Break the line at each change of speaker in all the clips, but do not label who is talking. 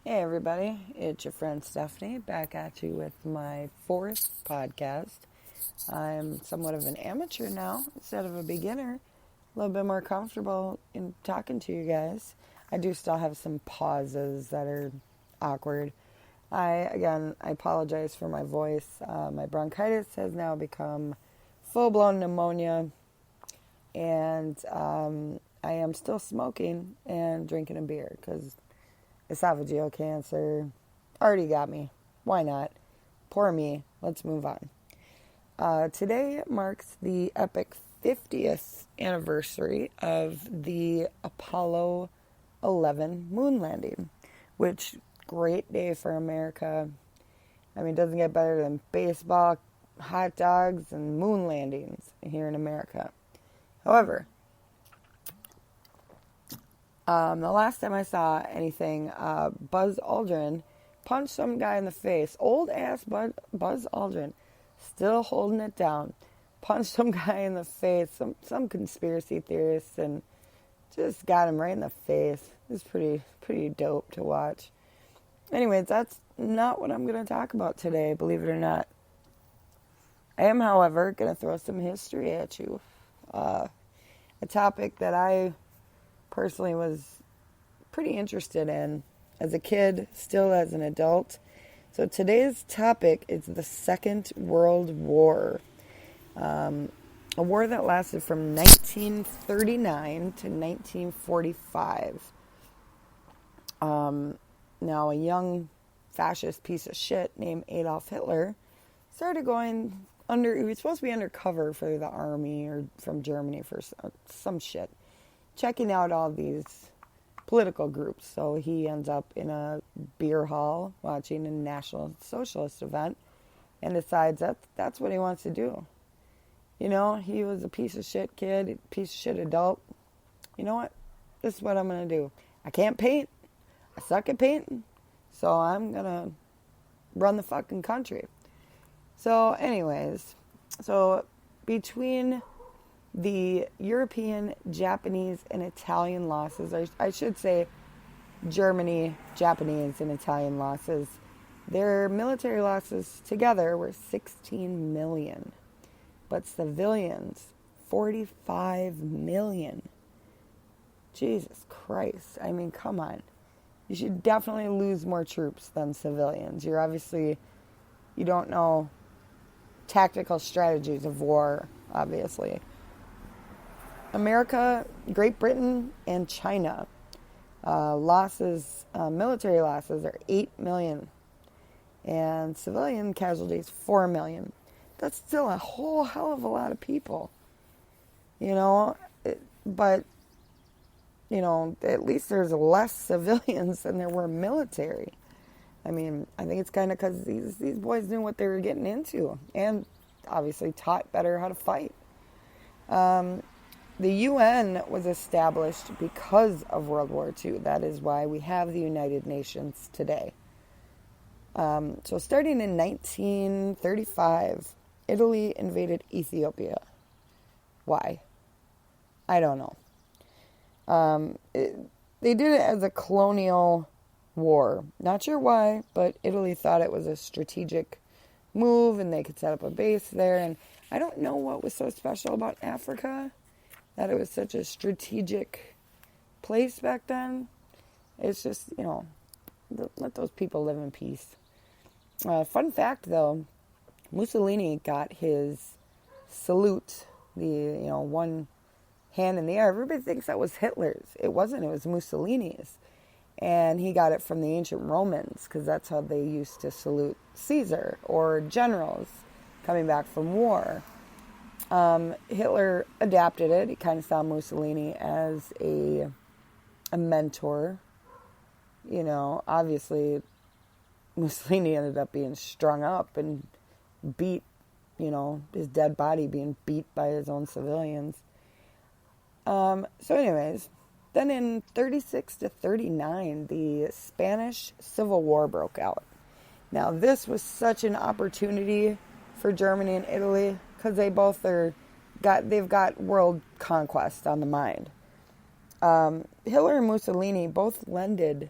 Hey everybody, it's your friend Stephanie back at you with my fourth podcast. I'm somewhat of an amateur now instead of a beginner, a little bit more comfortable in talking to you guys. I do still have some pauses that are awkward. I apologize for my voice. My bronchitis has now become full-blown pneumonia, and I am still smoking and drinking a beer because esophageal cancer already got me. Why not? Poor me. Let's move on. Today marks the epic 50th anniversary of the Apollo 11 moon landing, which great day for America. I mean, it doesn't get better than baseball, hot dogs, and moon landings here in America. However, the last time I saw anything, Buzz Aldrin punched some guy in the face. Old ass Buzz Aldrin, still holding it down. Punched some guy in the face, some conspiracy theorists, and just got him right in the face. It was pretty dope to watch. Anyways, that's not what I'm going to talk about today, believe it or not. I am, however, going to throw some history at you. A topic that I personally was pretty interested in as a kid, still as an adult. So today's topic is the Second World War. A war that lasted from 1939 to 1945. Now, a young fascist piece of shit named Adolf Hitler started going he was supposed to be undercover for the army or from Germany for some shit, checking out all these political groups. So he ends up in a beer hall watching a National Socialist event and decides that's what he wants to do. You know, he was a piece of shit kid, piece of shit adult. You know what? This is what I'm going to do. I can't paint. I suck at painting. So I'm going to run the fucking country. So anyways, between the European, Japanese, and Italian losses, or I should say Germany, Japanese, and Italian losses, their military losses together were 16 million. But civilians, 45 million. Jesus Christ. I mean, come on. You should definitely lose more troops than civilians. You don't know tactical strategies of war, obviously. America, Great Britain, and China military losses are 8 million, and civilian casualties 4 million. That's still a whole hell of a lot of people, but at least there's less civilians than there were military. I mean, I think it's kind of because these boys knew what they were getting into and obviously taught better how to fight. The UN was established because of World War II. That is why we have the United Nations today. So starting in 1935, Italy invaded Ethiopia. Why? I don't know. They did it as a colonial war. Not sure why, but Italy thought it was a strategic move and they could set up a base there. And I don't know what was so special about Africa, that it was such a strategic place back then. It's just, let those people live in peace. Fun fact, though, Mussolini got his salute, the, one hand in the air. Everybody thinks that was Hitler's. It wasn't. It was Mussolini's. And he got it from the ancient Romans because that's how they used to salute Caesar or generals coming back from war. Hitler adapted it. He kind of saw Mussolini as a mentor. Obviously Mussolini ended up being strung up and beat, his dead body being beat by his own civilians. So anyways, then in 36 to 39, the Spanish Civil War broke out. Now, this was such an opportunity for Germany and Italy because they both they've got world conquest on the mind. Hitler and Mussolini both lended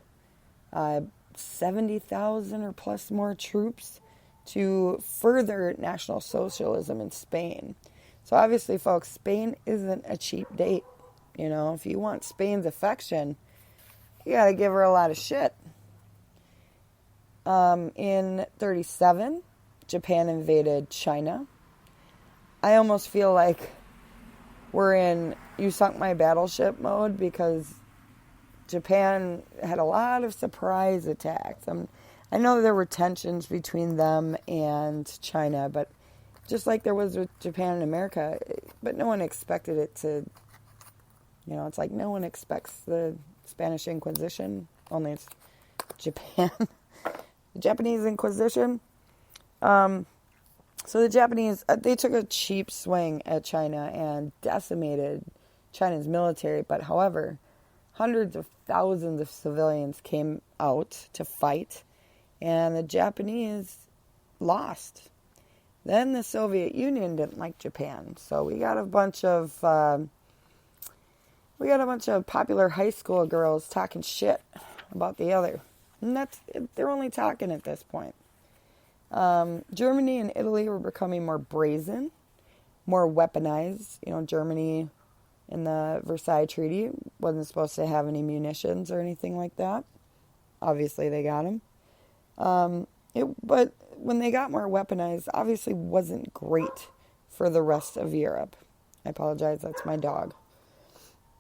70,000 or plus more troops to further National Socialism in Spain. So obviously, folks, Spain isn't a cheap date. You know, if you want Spain's affection, you got to give her a lot of shit. In 37, Japan invaded China. I almost feel like we're in you sunk my battleship mode because Japan had a lot of surprise attacks. I know there were tensions between them and China, but just like there was with Japan and America, but no one expected it to, you know, it's like no one expects the Spanish Inquisition, only it's Japan. The Japanese Inquisition. So the Japanese, they took a cheap swing at China and decimated China's military. But however, hundreds of thousands of civilians came out to fight, and the Japanese lost. Then the Soviet Union didn't like Japan, so we got a bunch of popular high school girls talking shit about the other. And they're only talking at this point. Germany and Italy were becoming more brazen, more weaponized. You know, Germany in the Versailles Treaty wasn't supposed to have any munitions or anything like that. Obviously, they got them. But when they got more weaponized, obviously wasn't great for the rest of Europe. I apologize, that's my dog.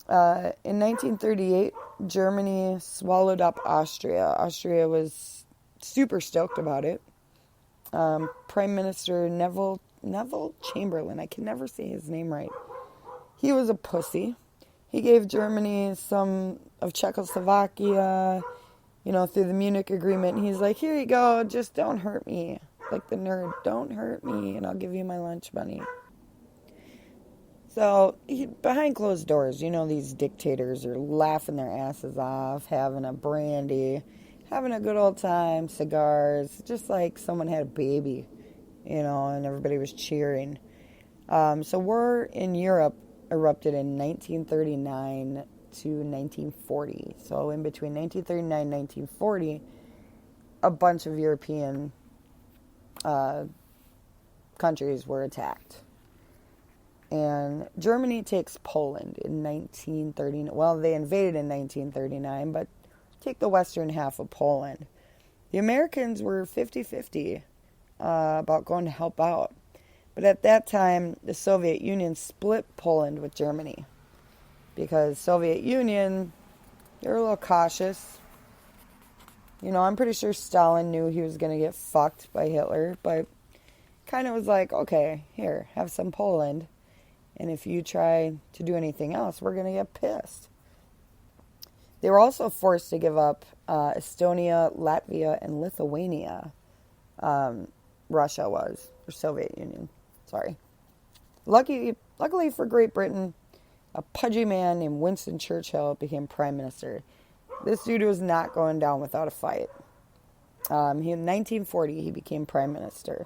In 1938, Germany swallowed up Austria. Austria was super stoked about it. Prime Minister Neville Chamberlain, I can never say his name right. He was a pussy. He gave Germany some of Czechoslovakia, you know, through the Munich Agreement. He's like, here you go, just don't hurt me. Like the nerd, don't hurt me, and I'll give you my lunch money. So, behind closed doors, you know, these dictators are laughing their asses off, having a brandy, having a good old time, cigars, just like someone had a baby, you know, and everybody was cheering. So war in Europe erupted in 1939 to 1940. So in between 1939 and 1940, a bunch of European countries were attacked. And Germany takes Poland in 1939. Well, they invaded in 1939, but take the western half of Poland. The Americans were 50-50 about going to help out. But at that time, the Soviet Union split Poland with Germany. Because Soviet Union, they were a little cautious. You know, I'm pretty sure Stalin knew he was going to get fucked by Hitler. But kind of was like, okay, here, have some Poland. And if you try to do anything else, we're going to get pissed. They were also forced to give up Estonia, Latvia, and Lithuania. Russia was, or Soviet Union. Sorry. Luckily for Great Britain, a pudgy man named Winston Churchill became prime minister. This dude was not going down without a fight. In 1940, he became prime minister.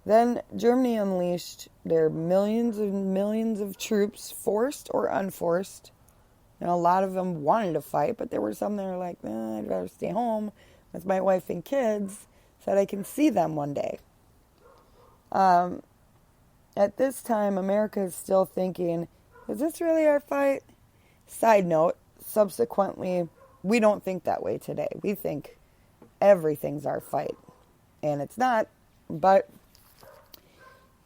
Then Germany unleashed their millions and millions of troops, forced or unforced. You know, a lot of them wanted to fight, but there were some that were like, I'd rather stay home with my wife and kids so that I can see them one day. At this time, America is still thinking, is this really our fight? Side note, subsequently, we don't think that way today. We think everything's our fight. And it's not, but,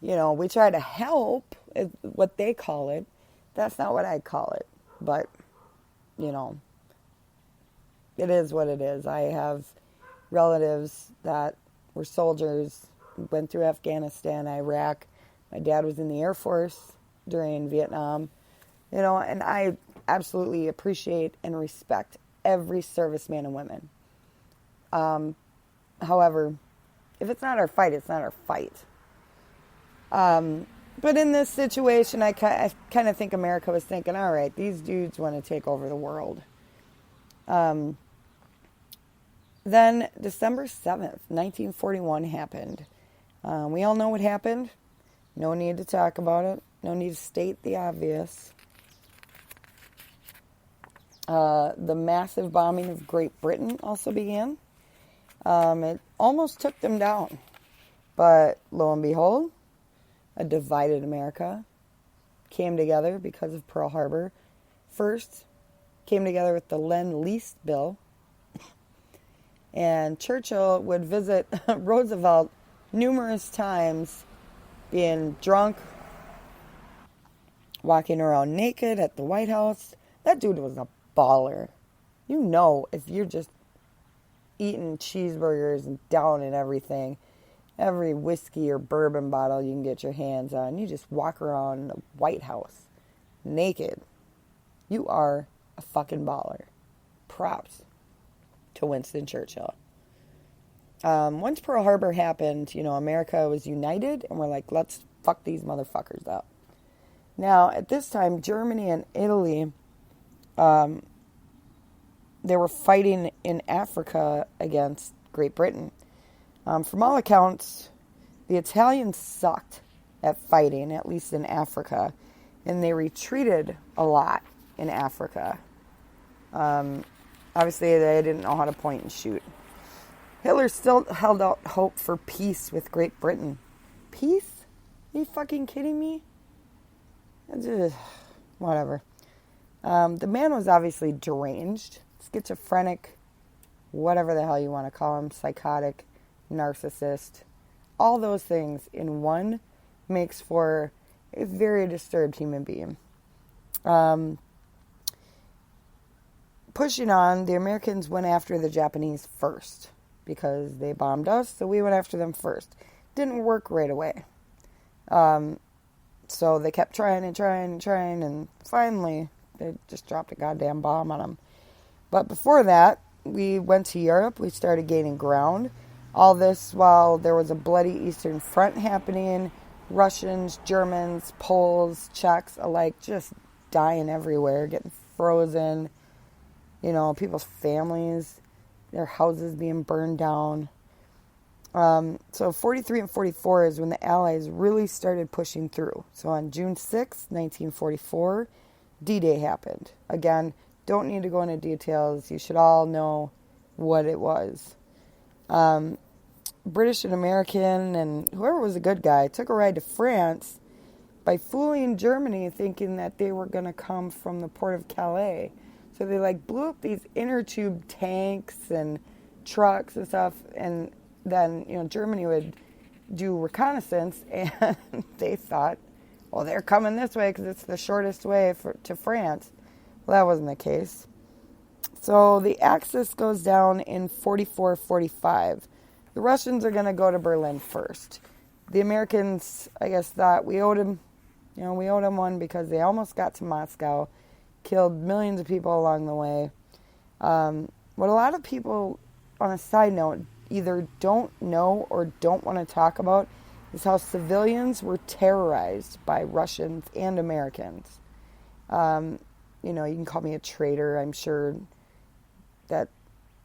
you know, we try to help, is what they call it. That's not what I'd call it. But, you know, it is what it is. I have relatives that were soldiers, went through Afghanistan, Iraq. My dad was in the Air Force during Vietnam, you know, and I absolutely appreciate and respect every serviceman and women. However, if it's not our fight, it's not our fight. But in this situation, I kind of think America was thinking, all right, these dudes want to take over the world. Then December 7th, 1941 happened. We all know what happened. No need to talk about it. No need to state the obvious. The massive bombing of Great Britain also began. It almost took them down. But lo and behold, a divided America came together because of Pearl Harbor. First, came together with the Lend-Lease Bill. And Churchill would visit Roosevelt numerous times, being drunk, walking around naked at the White House. That dude was a baller. You know, if you're just eating cheeseburgers and downing everything, every whiskey or bourbon bottle you can get your hands on, you just walk around the White House naked. You are a fucking baller. Props to Winston Churchill. Once Pearl Harbor happened, America was united, and we're like, let's fuck these motherfuckers up. Now, at this time, Germany and Italy, they were fighting in Africa against Great Britain. From all accounts, the Italians sucked at fighting, at least in Africa, and they retreated a lot in Africa. Obviously, they didn't know how to point and shoot. Hitler still held out hope for peace with Great Britain. Peace? Are you fucking kidding me? Whatever. The man was obviously deranged, schizophrenic, whatever the hell you want to call him, psychotic, narcissist. All those things in one makes for a very disturbed human being. Pushing on, the Americans went after the Japanese first because they bombed us, so we went after them first. Didn't work right away. So they kept trying, and finally they just dropped a goddamn bomb on them. But before that, we went to Europe. We started gaining ground. All this while there was a bloody Eastern Front happening. Russians, Germans, Poles, Czechs alike just dying everywhere, getting frozen. People's families, their houses being burned down. So 43 and 44 is when the Allies really started pushing through. So on June 6, 1944, D-Day happened. Again, don't need to go into details. You should all know what it was. British and American and whoever was a good guy took a ride to France by fooling Germany, thinking that they were going to come from the port of Calais. So they blew up these inner tube tanks and trucks and stuff, and then Germany would do reconnaissance, and they thought, well, they're coming this way because it's the shortest way to France. Well, that wasn't the case. So the Axis goes down in 44-45. The Russians are going to go to Berlin first. The Americans, I guess, thought we owed them, one because they almost got to Moscow, killed millions of people along the way. What a lot of people, on a side note, either don't know or don't want to talk about is how civilians were terrorized by Russians and Americans. You can call me a traitor. I'm sure that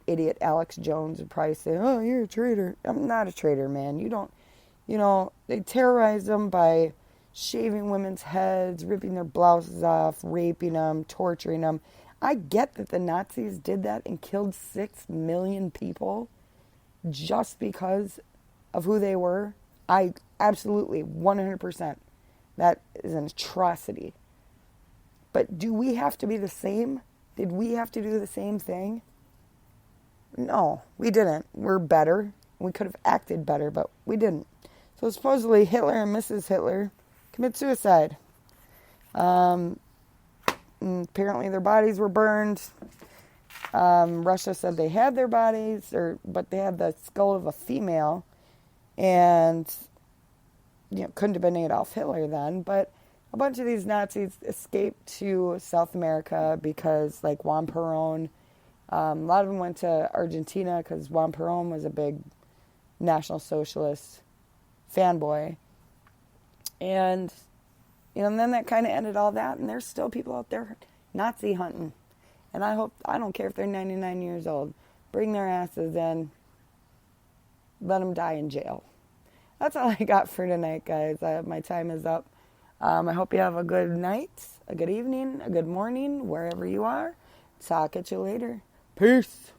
idiot Alex Jones would probably say, oh, you're a traitor. I'm not a traitor, man. They terrorize them by shaving women's heads, ripping their blouses off, raping them, torturing them. I get that the Nazis did that and killed 6 million people just because of who they were. I absolutely, 100%. That is an atrocity. But do we have to be the same? Did we have to do the same thing? No, we didn't. We're better. We could have acted better, but we didn't. So supposedly Hitler and Mrs. Hitler commit suicide. Apparently their bodies were burned. Russia said they had their bodies, but they had the skull of a female, and couldn't have been Adolf Hitler then. But a bunch of these Nazis escaped to South America because, like Juan Perón, a lot of them went to Argentina because Juan Perón was a big National Socialist fanboy. And, and then that kind of ended all that, and there's still people out there Nazi hunting. And I don't care if they're 99 years old. Bring their asses in. Let them die in jail. That's all I got for tonight, guys. My time is up. I hope you have a good night, a good evening, a good morning, wherever you are. Talk at you later. Peace.